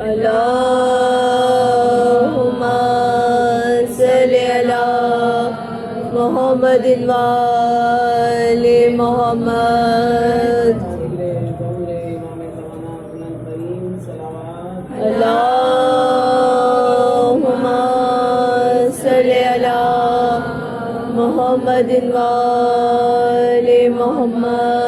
اللہم صلی علی محمد وآل محمد اللہم صلی علی محمد وآل محمد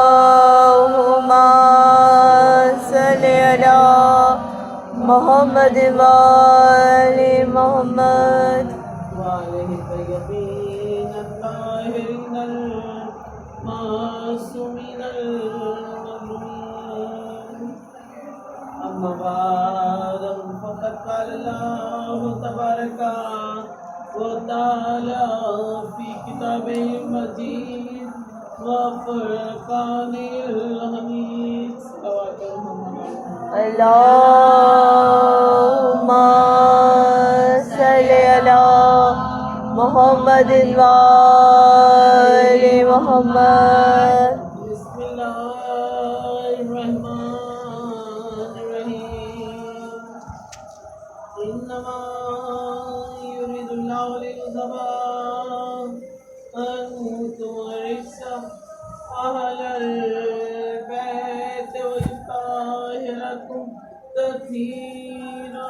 اللہم صلی علی محمد وآل محمد وآلہ الطیبین الطاہرین المعصومین المظلومین اما بعد فقد قال اللہ تبارک و تعالی فی کتابہ المجید وفرقان الحمید اللہم صلی علی محمد وآل محمد بسم اللہ الرحمن الرحیم انما یرید اللہ لیذھب عنکم الرجس اہل البیت ویطہرکم تطہیرا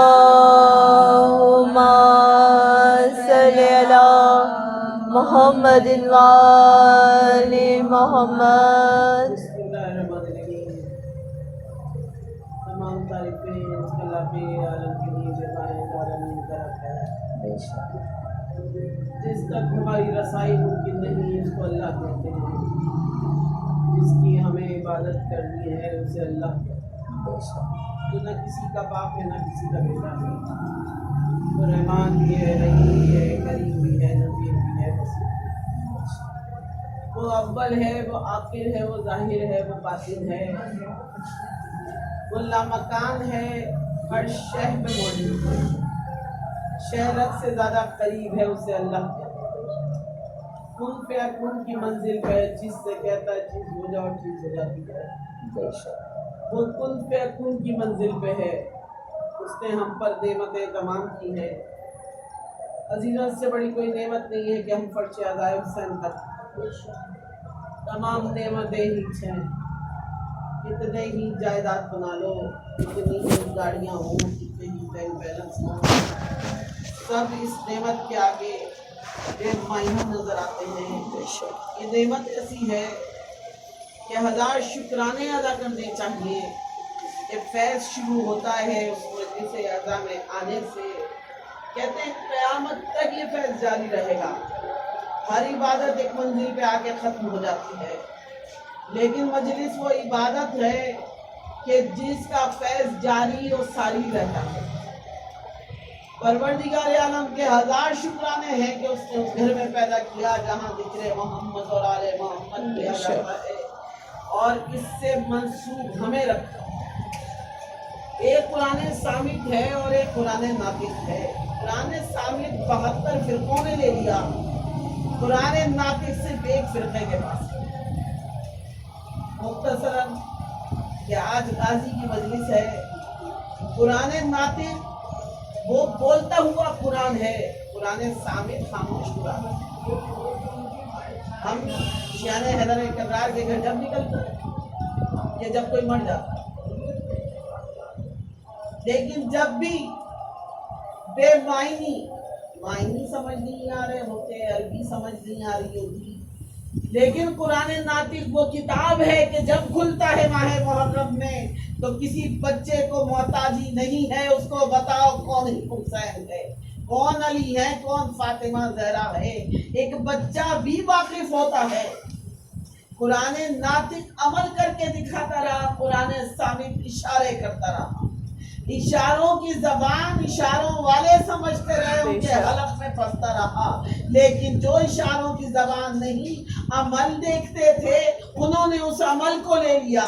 اللہم صلی علی محمد وآل محمد بسم اللہ الرحمن الرحیم تمام تعریفیں اس اللہ کے عالم کے لیے عالمین کا رب ہے جس تک ہماری رسائی ممکن نہیں اس کو اللہ کہتے ہیں جس کی ہمیں عبادت کرنی ہے اسے اللہ کہتے ہیں جو نہ کسی کا باپ ہے نہ کسی کا بیٹا ہے وہ رحمان بھی ہے رحیم بھی ہے کریم بھی ہے نذیر بھی ہے بصیر وہ اول ہے وہ آخر ہے وہ ظاہر ہے وہ باطن ہے وہ لامکان ہے ہر شے میں موجود ہے شہرت سے زیادہ قریب ہے اسے اللہ کہتے ہیں کن فیکون کی منزل پہ چیز سے کہتا ہے چیز ہو جاؤ چیز ہو جاتی ہے وہ کن فیکون کی منزل پہ ہے اس نے ہم پر نعمتیں تمام کی ہے عزیزوں سے بڑی کوئی نعمت نہیں ہے کہ ہم فرش عزائم سے انتر تمام نعمتیں ہی ہیں کتنے ہی جائیداد بنا لو کتنی ہی گاڑیاں ہوں کتنے ہی بینک بیلنس ہوں سب اس نعمت کے آگے بے معنی نظر آتے ہیں یہ نعمت ایسی ہے کہ ہزار شکرانے ادا کرنے چاہیے کہ فیض شروع ہوتا ہے اس مجلس اعظم میں آنے سے کہتے ہیں قیامت تک یہ فیض جاری رہے گا ہر عبادت ایک منزل پہ آ کے ختم ہو جاتی ہے لیکن مجلس وہ عبادت ہے کہ جس کا فیض جاری اور ساری رہتا ہے پروردگار عالم کے ہزار شکرانے ہیں کہ اس نے اس گھر میں پیدا کیا جہاں ذکر محمد اور آل محمد کیا جاتا ہے اور اس سے منسوب ہمیں رکھا ایک قرآن صامت ہے اور ایک قرآن ناطق ہے قرآن صامت 72 فرقوں نے لے لیا قرآن ناطق صرف ایک فرقے کے پاس مختصراً کہ آج غازی کی مجلس ہے قرآن ناطق وہ بولتا ہوا قرآن ہے، قرآن سامع خاموش قرآن ہے۔ ہم شیان حیدر کرار کے گھر جب نکلتے ہیں یا جب کوئی مر جاتا ہے، لیکن جب بھی بے معنی سمجھ نہیں آ رہے ہوتے، عربی سمجھ نہیں آ رہی ہوتی، لیکن قرآن ناطق وہ کتاب ہے کہ جب کھلتا ہے ماہ محرم میں تو کسی بچے کو محتاجی نہیں ہے، اس کو بتاؤ کون حسین ہے، کون علی ہے، کون فاطمہ زہرا ہے، ایک بچہ بھی واقف ہوتا ہے۔ قرآن ناطق عمل کر کے دکھاتا رہا، قرآن صامت اشارے کرتا رہا، اشاروں کی زبان اشاروں والے سمجھتے رہے، ان کے حلق میں پھنستا رہا، لیکن جو اشاروں کی زبان نہیں عمل دیکھتے تھے انہوں نے اس عمل کو لے لیا۔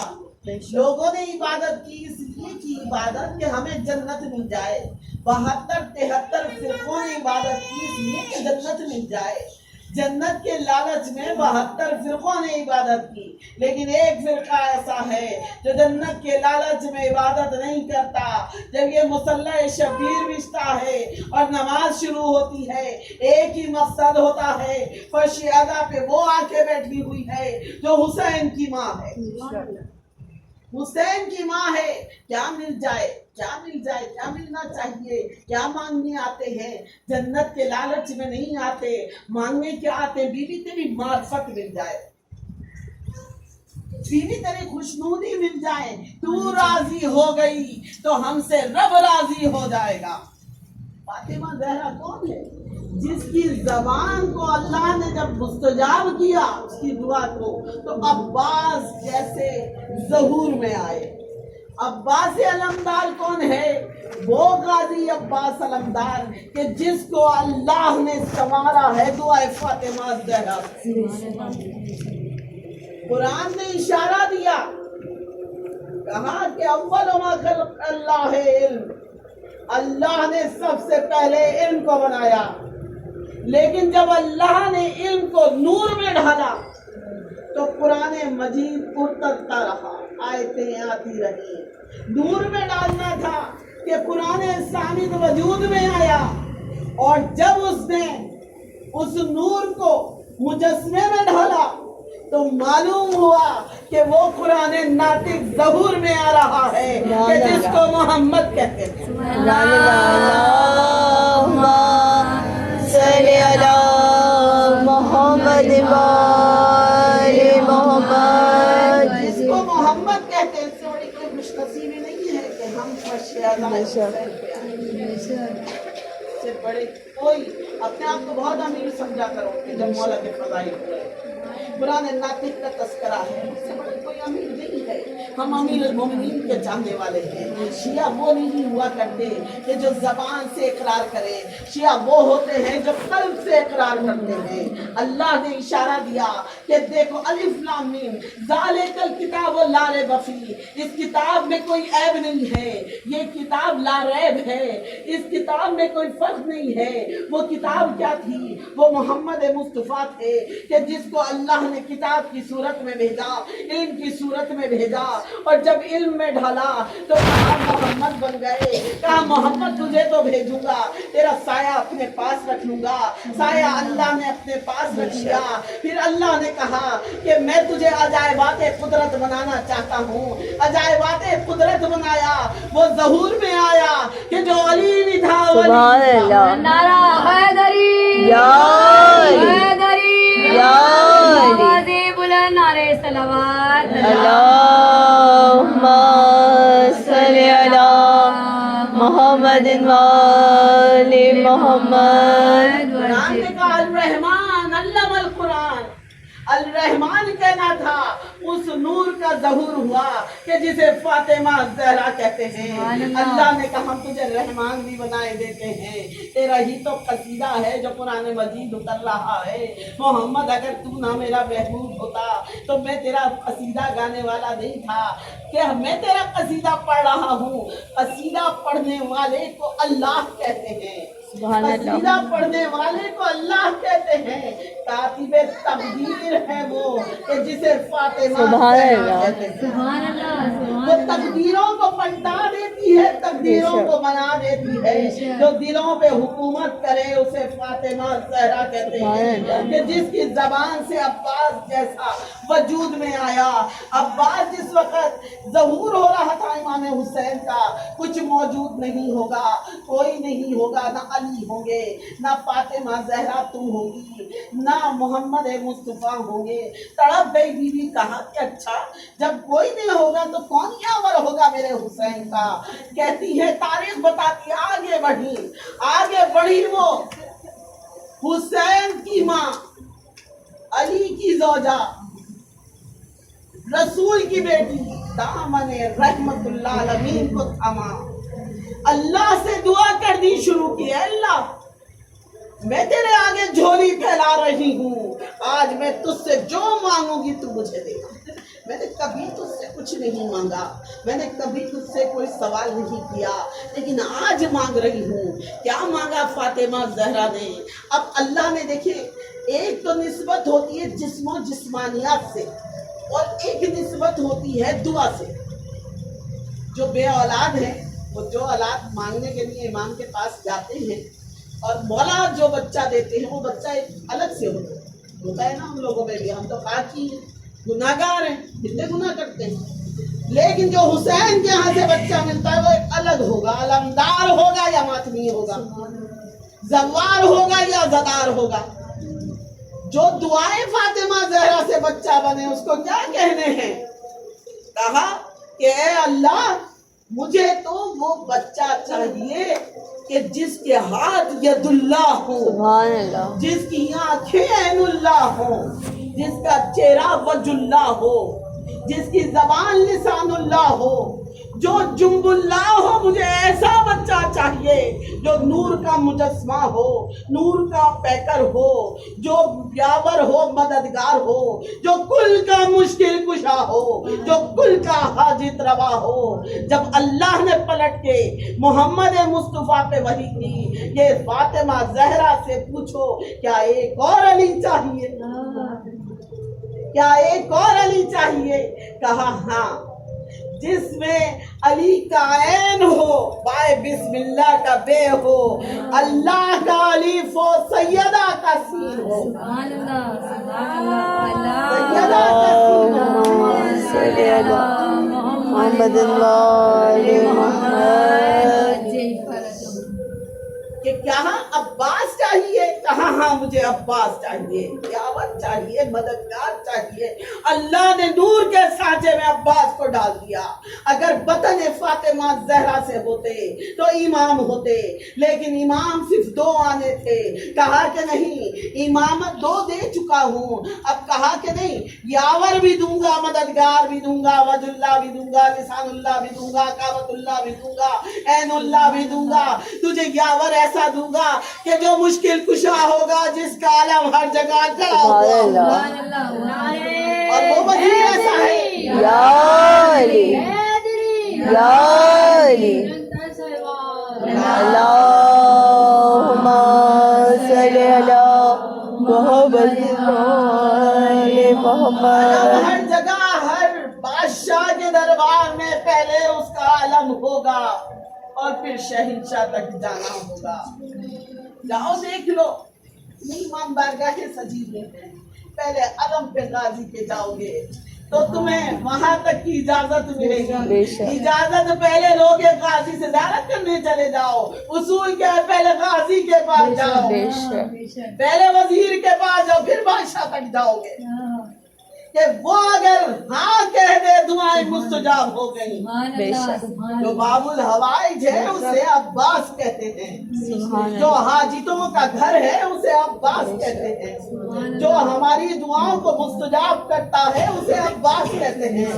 لوگوں نے عبادت کی اس لیے کی عبادت کہ ہمیں جنت مل جائے، 72-73 فرقوں نے عبادت کی اس لیے کہ جنت مل جائے، جنت کے لالچ میں 72 فرقوں نے عبادت کی، لیکن ایک فرقہ ایسا ہے جو جنت کے لالچ میں عبادت نہیں کرتا۔ جب یہ مصلی شبیر بچتا ہے اور نماز شروع ہوتی ہے، ایک ہی مقصد ہوتا ہے، فرش ادا پہ وہ آ کے بیٹھی ہوئی ہے جو حسین کی ماں ہے، حسین کی ماں ہے، کیا مل جائے، کیا مل جائے، کیا ملنا چاہیے، کیا مانگنے آتے ہیں، جنت کے لالچ میں نہیں آتے، مانگنے کیا آتے، بیوی تیری معرفت مل جائے، بیوی تیری خوشنودی مل جائے، تو راضی ہو گئی تو ہم سے رب راضی ہو جائے گا۔ فاطمہ زہرا کون ہے؟ جس کی زبان کو اللہ نے جب مستجاب کیا اس کی دعا کو، تو عباس جیسے ظہور میں آئے۔ عباس علمدار کون ہے؟ وہ غازی عباس علمدار کہ جس کو اللہ نے سنوارا ہے دعائے فاطمہ زہرا۔ قرآن نے اشارہ دیا، کہا کہ اول ما خلق اللہ ہے علم، اللہ نے سب سے پہلے علم کو بنایا، لیکن جب اللہ نے علم کو نور میں ڈھالا تو قرآن مجید ارتقا رہا، آیتیں آتی رہی۔ نور میں ڈالنا تھا کہ قرآن صامت وجود میں آیا، اور جب اس نے اس نور کو مجسمے میں ڈھالا تو معلوم ہوا کہ وہ قرآن ناطق ظہور میں آ رہا ہے کہ جس کو محمد کہتے ہیں۔ صلی علی محمد وآل محمد۔ جس کو محمد کہتے ہیں، سے بڑی کوئی خوش نصیبی نہیں ہے کہ ہم سے بڑے کوئی اپنے آپ کو بہت امیر سمجھا کرو کہ جب مولا کے فضائل ہوئے قرآن ناطق کا تذکرہ ہے، اس سے بڑے کوئی امیر نہیں ہے۔ ہم امیر المومنین کے چاہنے والے ہیں۔ شیعہ وہ نہیں ہوا کرتے کہ جو زبان سے اقرار کرے، شیعہ وہ ہوتے ہیں جو قلب سے اقرار کرتے ہیں۔ اللہ نے اشارہ دیا کہ دیکھو الف لام میم ذالک الکتاب لا ریب فیہ، اس کتاب میں کوئی عیب نہیں ہے، یہ کتاب لا ریب ہے، اس کتاب میں کوئی فرق نہیں ہے۔ وہ کتاب کیا تھی؟ وہ محمد مصطفیٰ تھے کہ جس کو اللہ نے کتاب کی صورت میں بھیجا، علم کی صورت میں بھیجا، اور جب علم میں ڈھالا تو کہا محمد بن گئے، کہا محمد تجھے تو بھیجوں گا، تیرا سایہ اپنے پاس رکھ لوں گا، سایہ اللہ نے اپنے پاس رکھ لیا۔ پھر اللہ نے کہا کہ میں تجھے عجائبات قدرت بنانا چاہتا ہوں، عجائبات قدرت بنایا، وہ ظہور میں آیا کہ جو علی بھی تھا سبحان اللہ، نعرہ حیدری، یا علی، حیدری، یا علی، آوازیں بلند، نعرہ صلوات، اللہم صلی علی محمد وآل محمد۔ قرآن نے کہا الرحمن علم القرآن، الرحمن کہنا تھا، اس نور کا ظہور ہوا کہ جسے فاطمہ زہرا کہتے ہیں۔ اللہ نے کہا ہم تجھے رحمان بھی بنائے دیتے ہیں، تیرا ہی تو قصیدہ ہے جو قرآن مجید اتر رہا ہے۔ محمد اگر تو نہ میرا محبوب ہوتا تو میں تیرا قصیدہ گانے والا نہیں تھا، کہ میں تیرا قصیدہ پڑھ رہا ہوں۔ قصیدہ پڑھنے والے کو اللہ کہتے ہیں، سبحان اللہ، قصیدہ پڑھنے والے کو اللہ کہتے ہیں۔ کاتب تقدیر ہے وہ کہ جسے فاطمہ سبحان زہرا اللہ، کہتے ہیں۔ سبحان اللہ، وہ تقدیروں کو پلٹا دیتی है, तकदीरों को बना देती है। जो दिलों पे हुकूमत करे उसे फातिमा ज़हरा कहते हैं। कि जिसकी जबान से अब्बास जैसा वजूद में आया। अब्बास जिस वक्त ज़हूर हो रहा था इमाम हुसैन का, कुछ मौजूद नहीं होगा, कोई नहीं होगा, ना अली होंगे, ना फातिमा ज़हरा तुम होगी, ना मोहम्मद मुस्तफ़ा होंगे। तड़प गई बीवी, कहा कि अच्छा जब कोई नहीं होगा तो कौन यावर होगा मेरे हुसैन का। कहती है, तारीख बताती, आगे बढ़ी वो हुसैन की माँ, अली की ज़ौजा, रसूल की बेटी, दामने रहमतुल्लाह अलमीन को थामा, अल्लाह से दुआ कर दी शुरू की, अल्लाह मैं तेरे आगे झोली फैला रही हूँ, आज मैं तुझसे जो मांगूंगी तू मुझे देगा। मैंने कभी तुझसे कुछ नहीं मांगा, मैंने कभी तुझसे कोई सवाल नहीं किया, लेकिन आज मांग रही हूँ। क्या मांगा फातिमा ज़हरा ने? अब अल्लाह ने, देखिए, एक तो निस्बत होती है जिस्मो जिस्मानियात से, और एक निस्बत होती है दुआ से। जो बे औलाद है वो जो औलाद मांगने के लिए इमाम के पास जाते हैं, और मौला जो बच्चा देते हैं वो बच्चा एक अलग से होता है ना। हम लोगों में भी, हम तो पाकी गुनाहगार हैं, कितने गुनाह करते हैं, लेकिन जो हुसैन के यहाँ से बच्चा मिलता है वो एक अलग होगा, अलमदार होगा या मातमी होगा, जवार होगा या जदार होगा। जो दुआएं फातिमा ज़हरा से बच्चा बने उसको क्या कहने हैं? कहा कि ए अल्लाह, मुझे तो वो बच्चा चाहिए कि जिसके हाथ यदुल्लाह हो, सुभान अल्लाह, जिसकी आंखें ऐनुल्लाह हो, जिसका चेहरा वजुल्लाह हो, जिसकी जबान लिसानुल्लाह हो, जो जुम्बुल्लाह हो। मुझे ऐसा बच्चा चाहिए जो नूर का मुजस्मा हो, नूर का पैकर हो, जो यावर हो, मददगार हो, जो कुल का मुश्किल कुशा हो, जो कुल का हाजित रवा हो। जब अल्लाह ने पलट के मोहम्मद मुस्तफ़ा पे वही की, ये फातिमा ज़हरा से पूछो क्या एक और अली चाहिए, क्या एक और अली चाहिए? कहा हाँ, जिसमें अली का ऐन हो, बाय बिस्मिल्लाह का बे हो, अल्लाह का अलीफ हो, सैयदा का सीन हो, सैयदा का सीन हो। सल्ली अला मोहम्मद व आले मोहम्मद। कि क्या अब्बास चाहिए? कहा हाँ, मुझे अब्बास चाहिए, यावत चाहिए, मददगार चाहिए। अल्लाह ने नूर के सांचे में अब्बास को डाल दिया। अगर बतन फातिमा ज़हरा से होते तो इमाम होते, लेकिन इमाम सिर्फ 2 आने थे। कहा कि नहीं, इमामत 2 दे चुका हूँ, अब कहा कि नहीं, यावर भी दूंगा, मददगार भी दूंगा, वजुल्लाह भी दूंगा, लिसानुल्लाह भी दूंगा, काबतुल्लाह भी दूंगा, ऐनुल्लाह भी दूंगा। तुझे यावर ऐसा दूंगा कि जो मुश्किल कुशा होगा, जिसका आलम हर जगह खड़ा होगा, और वो वजीर ऐसा है। या अली, या अली, अल्लाहुम्मा सल्ली अला मोहम्मद व आले मोहम्मद। हर जगह, हर बादशाह के दरबार में पहले उसका आलम होगा और फिर शहंशाह तक जाना होगा। जाओ देख लो, इमाम बारगाह सजी हुई है, पहले आलम पे गाजी के जाओगे तो तुम्हें वहां तक की इजाजत मिलेगी। इजाजत पहले लोगे, गाजी से ज़ियारत करने चले जाओ, उसूल क्या है, पहले गाजी के पास जाओ, पहले वजीर के पास जाओ, फिर बादशाह तक जाओगे। कि वो अगर हाँ कह दे, दुआएं मुस्तजाब हो गई। जो बाबुल हवाइज है उसे अब्बास कहते हैं, जो हाजितों का घर है उसे अब्बास कहते हैं, जो हमारी दुआओं को मुस्तजाब करता है उसे अब्बास कहते हैं,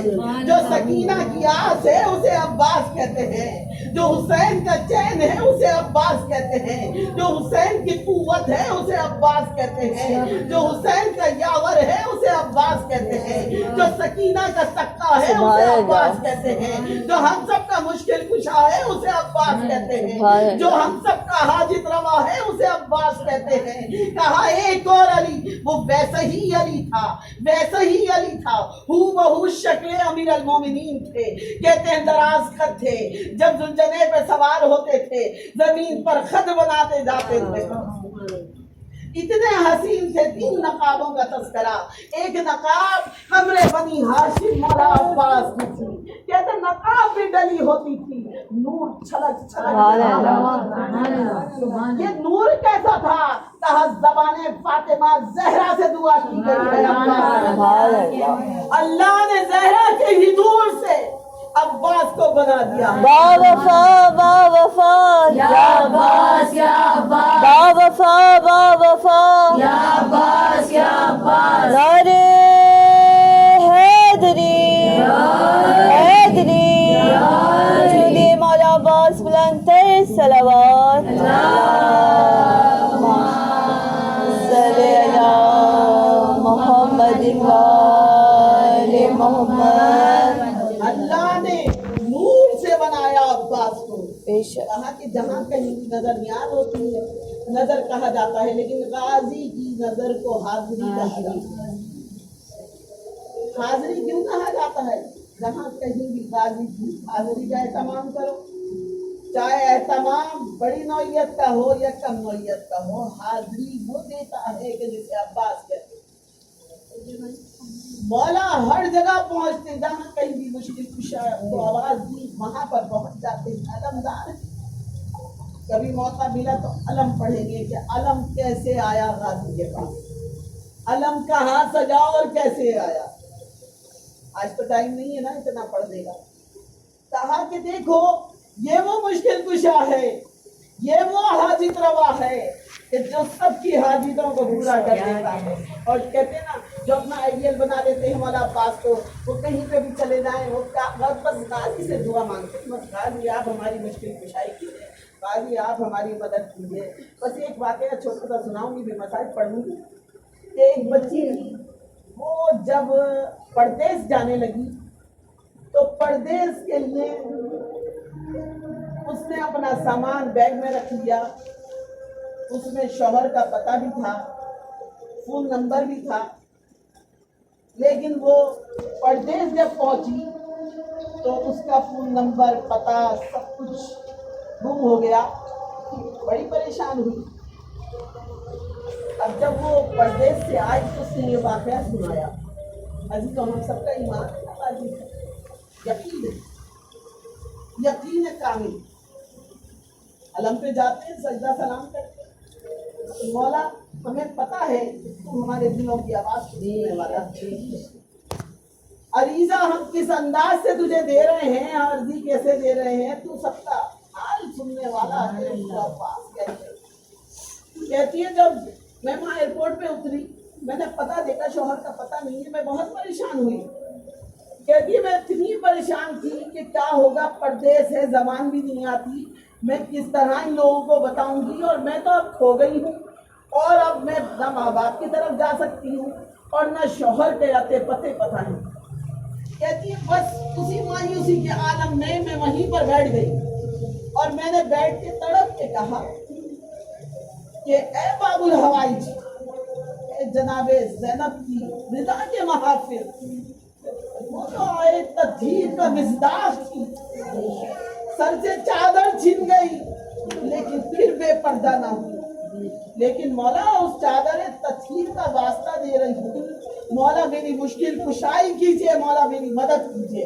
जो सकीना की आस है उसे अब्बास कहते हैं, जो हुसैन का चैन है उसे अब्बास कहते हैं, जो हुसैन की कुव्वत है उसे अब्बास कहते हैं, जो हुसैन का यावर है उसे अब्बास कहते हैं, जो सकीना का सक्का है उसे अब्बास कहते हैं, जो हम सब का मुश्किल कुशा है उसे अब्बास कहते हैं, जो हम सब का हाजित रवा है उसे अब्बास कहते हैं। कहा एक और अली, वो वैसा ही अली था, वैसा ही अली था, हू बहू शक्ल अमीर अल मोमिनीन थे। कहते हैं दराज खत थे, जब जुलजने पे सवार होते थे जमीन पर खत बनाते जाते थे। इतने हसीन थे। 3 नकाबों का तस्करा। एक नकाब हमरे बनी हाशिम मौला अब्बास की थी। कहते नकाब भी डली होती थी, नूर छलक ये नूर कैसा था? जबाने फातिमा जहरा से दुआ की गई है। अल्लाह ने जहरा के ही नूर से अब्बास को बना दिया। बावफा बावफा या अब्बास या अब्बास बावफा बावफा या अब्बास या अब्बास नारे हैदरी हैदरी चुनिए मौला अब्बास बुलंद तर सलावत सल्ले अला मोहम्मद व आले मोहम्मद। अल्लाह ने नूर से बनाया अब्बास को। बेशक कहा कि जहाँ कहीं की नजर न्याज होती है नजर कहा जाता है, लेकिन गाजी की नजर को हाजिरी कहा जाता है। हाजिरी क्यों कहा जाता है? जहाँ कहीं भी गाजी की हाजिरी का एहतमाम करो, चाहे एहतमाम बड़ी नौइयत का हो या कम नौइयत का हो, हाजिरी वो देता है कि जिसे अब्बास कहते हैं। मौला हर जगह पहुंचते, जहाँ कहीं भी मुश्किल कुशा तो आवाज दी वहां पर पहुंच जाते। अलमदार कभी मौका मिला तो अलम पढ़ेंगे कि अलम कैसे आया गाजी के पास, अलम कहाँ सजा और कैसे आया। आज तो टाइम नहीं है ना इतना पढ़ने का। कहा कि देखो ये वो मुश्किल कुशा है, ये वो हाजित रवा है कि जो सबकी हाजितों को पूरा कर देता है। और कहते ना जो अपना आइडियल बना देते हैं हमारा पास को, वो कहीं पे भी चले जाएं वो बस गाजी से दुआ मांगते हैं, बस गाजी आप हमारी मुश्किल कुशाई कीजिए, गाजी आप हमारी मदद कीजिए। बस एक वाकया छोटा सा सुनाऊंगी, भी मसाइल पढ़ूंगी कि एक बच्ची वो जब परदेश जाने लगी तो परदेश के लिए उसने अपना सामान बैग में रख लिया। उसमें शौहर का पता भी था, फोन नंबर भी था, लेकिन वो परदेश जब पहुंची तो उसका फोन नंबर पता सब कुछ गुम हो गया। बड़ी परेशान हुई। अब जब वो परदेश से आई तो उसने ये वाकया सुनाया। अजी तो हम सबका ईमान यकीन है कामिल। अलम पे जाते हैं, सजदा सलाम करते हैं। मौला हमें पता है तुम हमारे दिलों की आवाज सुनने वाला। अरीजा हम किस अंदाज से तुझे दे रहे हैं, अर्जी कैसे दे रहे हैं, तू सबका हाल सुनने वाला है। कहती है जब मैं वहाँ एयरपोर्ट पे उतरी मैंने पता देखा शौहर का पता नहीं है, मैं बहुत परेशान हुई। कहती है मैं इतनी परेशान थी कि क्या होगा, परदेश है, जबान भी नहीं आती, मैं किस तरह इन लोगों को बताऊंगी, और मैं तो अब खो गई हूँ, और अब मैं न माँ बाप की तरफ जा सकती हूँ और न शौहर के आते पते पता नहीं। कहती है बस उसी मायूसी के आलम में मैं वहीं पर बैठ गई और मैंने बैठ के तड़प के कहा कि ए बाबुल हवाइज, जनाबे ज़ैनब की रिदा के महाफिल, वो तो आए तदहीर का मिज़दार थी, सर से चादर छिन गई लेकिन फिर बेपर्दा ना हुई। लेकिन मौला उस चादर तदहीर का वास्ता दे रही हूँ, मौला मेरी मुश्किल कुशाई कीजिए, मौला मेरी मदद कीजिए।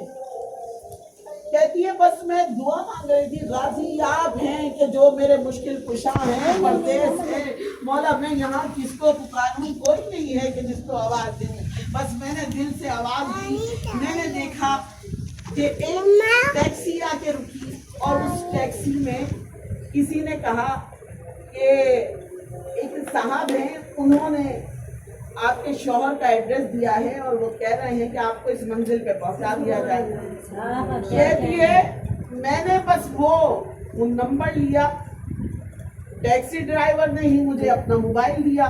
कहती है बस मैं दुआ मांग रही थी, गाजी आप हैं कि जो मेरे मुश्किल कुशा हैं, परदेश है, मौला मैं यहाँ किसको पुकारूं, कोई नहीं है कि जिसको आवाज दे। बस मैंने दिल से आवाज दी, मैंने देखा कि एक टैक्सी आके रुकी और उस टैक्सी में किसी ने कहा कि एक साहब हैं, उन्होंने आपके शौहर का एड्रेस दिया है और वो कह रहे हैं कि आपको इस मंजिल पे पहुंचा दिया जाए। कहती है मैंने बस वो नंबर लिया, टैक्सी ड्राइवर ने ही मुझे अपना मोबाइल दिया,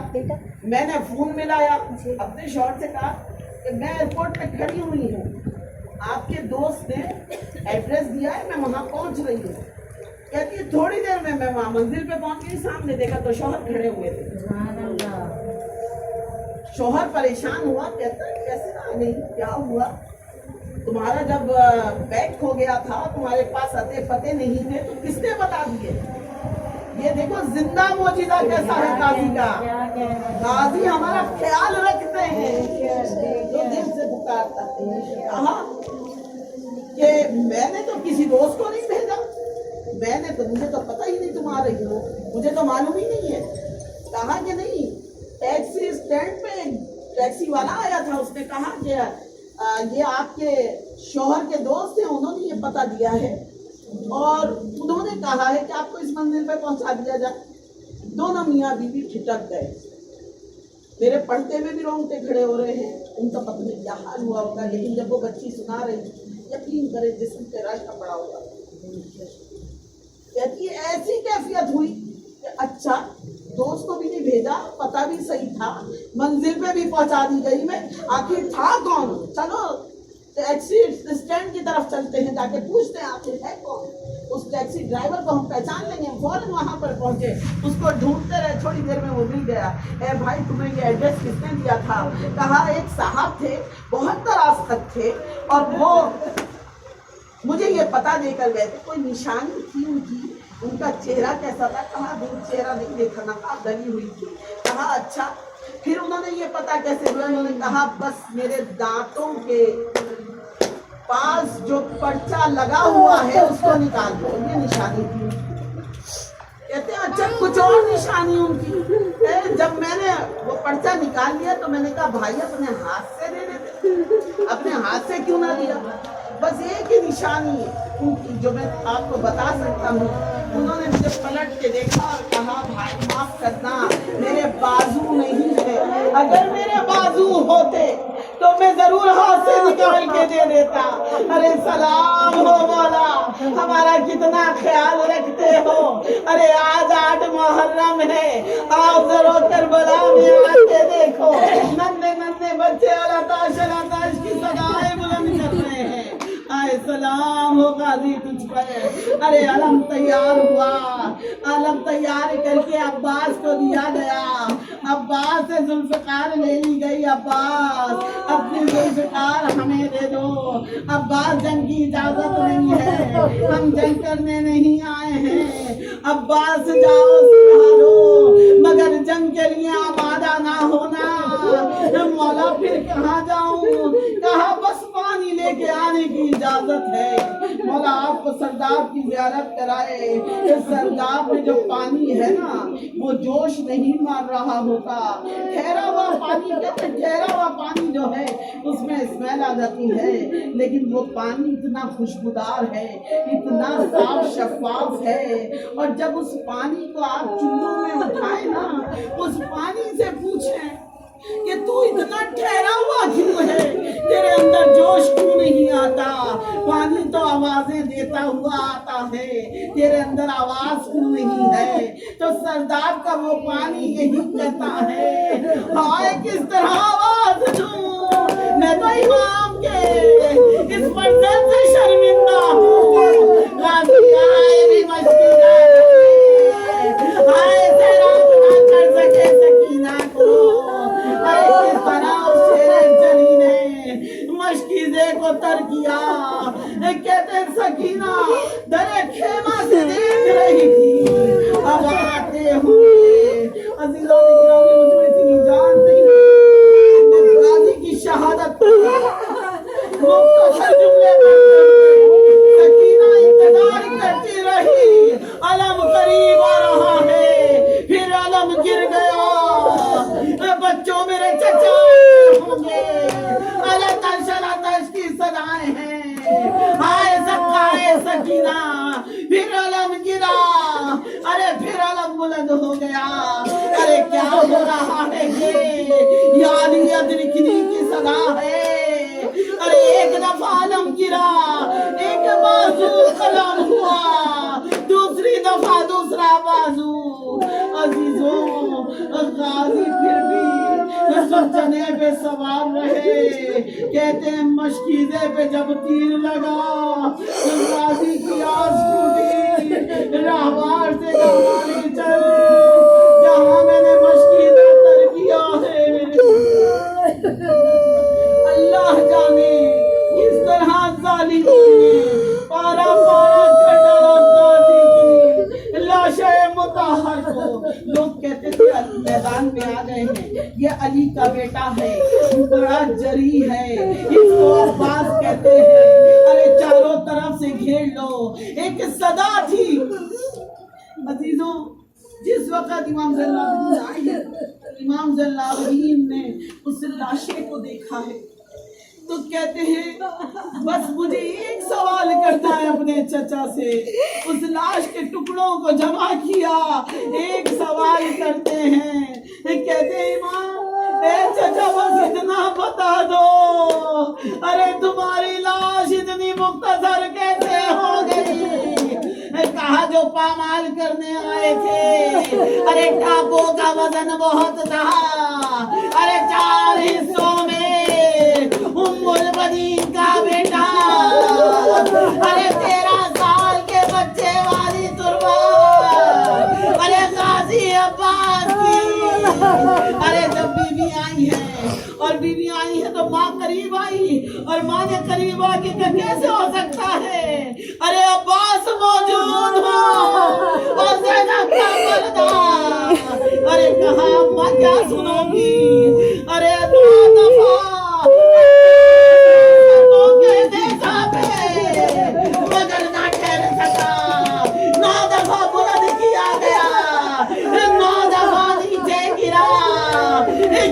मैंने फोन मिलाया, अपने शौहर से कहा कि मैं एयरपोर्ट पे खड़ी हुई हूँ, आपके दोस्त ने एड्रेस दिया है, मैं वहाँ पहुँच रही हूँ। कहती है थोड़ी देर में मैं वहाँ मंजिल पे पहुँच गई, सामने देखा तो शौहर खड़े हुए थे। शौहर परेशान हुआ, कहता है कैसे आ गई, क्या हुआ? तुम्हारा जब बैग खो गया था, तुम्हारे पास अते पते नहीं थे, तो किसने बता दिए? ये देखो जिंदा मौजूदा कैसा है गाजी का। गाजी हमारा ख्याल रखते हैं, जो दिल से पुकारता है। कहा कि मैंने तो किसी दोस्त को नहीं भेजा, मुझे तो पता ही नहीं तुम आ रही हो, मुझे तो मालूम ही नहीं है। कहा कि नहीं, टैक्सी स्टैंड पे टैक्सी वाला आया था, उसने कहा कि ये आपके शौहर के दोस्त हैं, उन्होंने ये पता दिया है और उन्होंने कहा है कि आपको इस मंजिल पे पहुंचा दिया जाए। दोनों मियाँ बीवी ठिठक गए। मेरे पढ़ते हुए भी रोंगटे खड़े हो रहे हैं, उनका पता नहीं क्या हाल हुआ होगा, लेकिन जब वो बच्ची सुना रही, यकीन करे जिस्म पे रश का पड़ा हुआ। कहती है ऐसी कैफियत हुई कि अच्छा दोस्त को भी नहीं भेजा, पता भी सही था, मंजिल पे भी पहुंचा दी गई मैं, आखिर था कौन? चलो टैक्सी स्टैंड की तरफ चलते हैं, जाके पूछते हैं आखिर है कौन। उस टैक्सी ड्राइवर को हम पहचान लेंगे। फौरन वहां पर पहुंचे, उसको ढूंढते रहे, थोड़ी देर में वो मिल गया। ए भाई तुम्हें ये एड्रेस किसने दिया था? कहा एक साहब थे, बहुत तरासत थे और वो मुझे ये पता देकर गए थे। कोई निशानी थी उनकी? उनका चेहरा कैसा था? कहा दूर चेहरा नहीं देखा, नकाब डली हुई थी। कहा अच्छा, फिर उन्होंने ये पता कैसे दिया? उन्होंने कहा बस मेरे दांतों के पास जो पर्चा लगा हुआ है उसको निकाल दो, ये निशानी थी। कहते हैं अच्छा कुछ और निशानी उनकी? जब मैंने वो पर्चा निकाल लिया तो मैंने कहा भाई अपने हाथ से दे देते, अपने हाथ से क्यों ना दिया? बस एक ही निशानी है उनकी जो मैं आपको बता सकता हूँ। उन्होंने मुझे पलट के देखा और कहा भाई माफ करना, मेरे बाजू नहीं है, अगर मेरे बाजू होते तो मैं जरूर हाथ से निकाल के दे देता। अरे सलाम हो मौला, हमारा कितना ख्याल रखते हो। अरे आज 8 मुहर्रम है, आप जरा करबला में आके देखो, नन्हे नन्हे बच्चे अलाताश की सदाएं बुलंद कर रहे हैं। आए सलाम हो गाजी तुझ पर। अरे अलम तैयार हुआ, अलम तैयार करके अब्बास को दिया गया, अब्बास से जुल्फकार ले ली गई। अब्बास अपनी जुल्फकार हमें दे दो, अब्बास जंग की इजाजत नहीं है, हम जंग करने नहीं आए हैं। अब्बास जाओ सुधारो, मगर जंग के लिए आमादा ना होना। मौला फिर कहाँ जाऊं? कहा बस पानी लेके आने की इजाजत है। मौला आपको सरदार की ज़ियारत कराए। इस सरदार में जो पानी है ना, वो जोश नहीं मार रहा होता। ठहरा हुआ पानी, कहते ठहरा हुआ पानी जो है उसमें स्मेल आ जाती है, लेकिन वो पानी इतना खुशबूदार है, इतना साफ शफाफ है। और जब उस पानी को आप चुल्लू में उठाए ना, उस पानी से पूछें कि तू इतना ठहरा हुआ क्यों है, तेरे अंदर जोश क्यों नहीं आता? पानी तो आवाजें देता हुआ आता है, तेरे अंदर आवाज क्यों नहीं है? तो सरदार का वो पानी यही कहता है, हाय किस तरह आवाज दूं, मैं तो इमाम के इस पर्सन से शर्मिंदा हूँ। गाजी आए भी मस्ती हाय तेरा ना कर सके सकीना को। किस तरह उस शेर जली ने मशकीज़े को तर किया। कहते सकीना दरे खेमा से देख रही थी, अब आते हुए अज़ीज़ों ने गिरामी मुझमें इतनी जान थी, मैं गाजी की शहादत मुख्तसर जुमले सकीना इंतजार करती रही। अलम करीब आ रहा है, फिर अलम गिर गया। बच्चों मेरे चचा होंगे, अलाताश की सदाएं हैं। हाय सकाए सकीना, फिर अलम गिरा, अरे फिर अलम बुलंद हो गया। अरे क्या हो रहा है ये यानी अदरिकनी की सदा है। अरे एक दफा अलम गिरा, एक बाजू कलम हुआ, दूसरी दफा दूसरा बाजू। अजीजों गाजी फिर भी जने पे सवार रहे। कहते हैं मशकीज़े पे जब तीर लगा तो गाजी की आस टूटी। राहवार से कहा चल जहाँ मैंने मशकीज़े तर किया है, अल्लाह जाने किस तरह یہ علی کا بیٹا ہے، بڑا جری ہے، اس کو عباس کہتے ہیں۔ ارے چاروں طرف سے گھیر لو۔ ایک صدا تھی عزیزوں، جس وقت امام زین العابدین آئے، امام زین العابدین نے اس لاشے کو دیکھا ہے تو کہتے ہیں بس مجھے ایک سوال کرنا ہے اپنے چچا سے۔ اس لاش کے ٹکڑوں کو جمع کیا، ایک سوال کرتے ہیں، کہتے ہیں امام اے چچا بس اتنا بتا دو، ارے تمہاری لاش اتنی مختصر کیسے ہو گئی؟ کہا جو پامال کرنے آئے تھے، ارے ٹاپو کا وزن بہت تھا، ارے 4 حصوں میں ام البنین کا بیٹا، ارے 13 سال کے بچے والی تربت، ارے غازی عباس کی۔ ارے جب بیوی آئی ہے اور بیوی آئی ہے تو ماں قریب آئی، اور ماں نے قریب آ کے کہ کیسے ہو سکتا ہے؟ ارے عباس موجود ہو اور زینب کا پردہ۔ ارے کہا اماں کیا سنو گی؟ ارے 2 دفعہ مگر نہ ٹھہر سکا، 9 دفعہ بلند کیا گیا، 9 دفعہ نیچے گرا،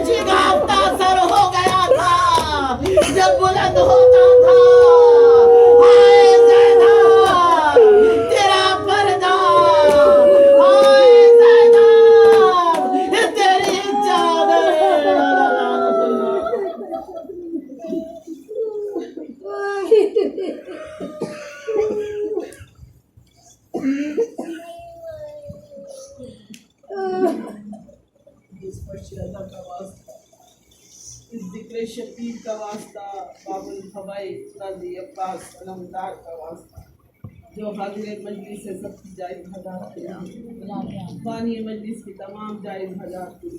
چگاتا سر ہو گیا تھا، جب بلند ہوتا تھا ہائے زینب تیرا پردہ، ہائے زینب تیری چادر۔ اس پر اللہ کا واسطہ، اس ذکر شفیع کا واسطہ، باب الفوائد قاضی عباس علمدار کا واسطہ، جو حاضر مجلس سے سب کی جائز حضرات، بانی مجلس کی تمام جائز حضرات کی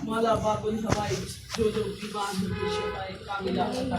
مولا باب الفوائد جو بیمار ہیں شفائے کاملہ عطا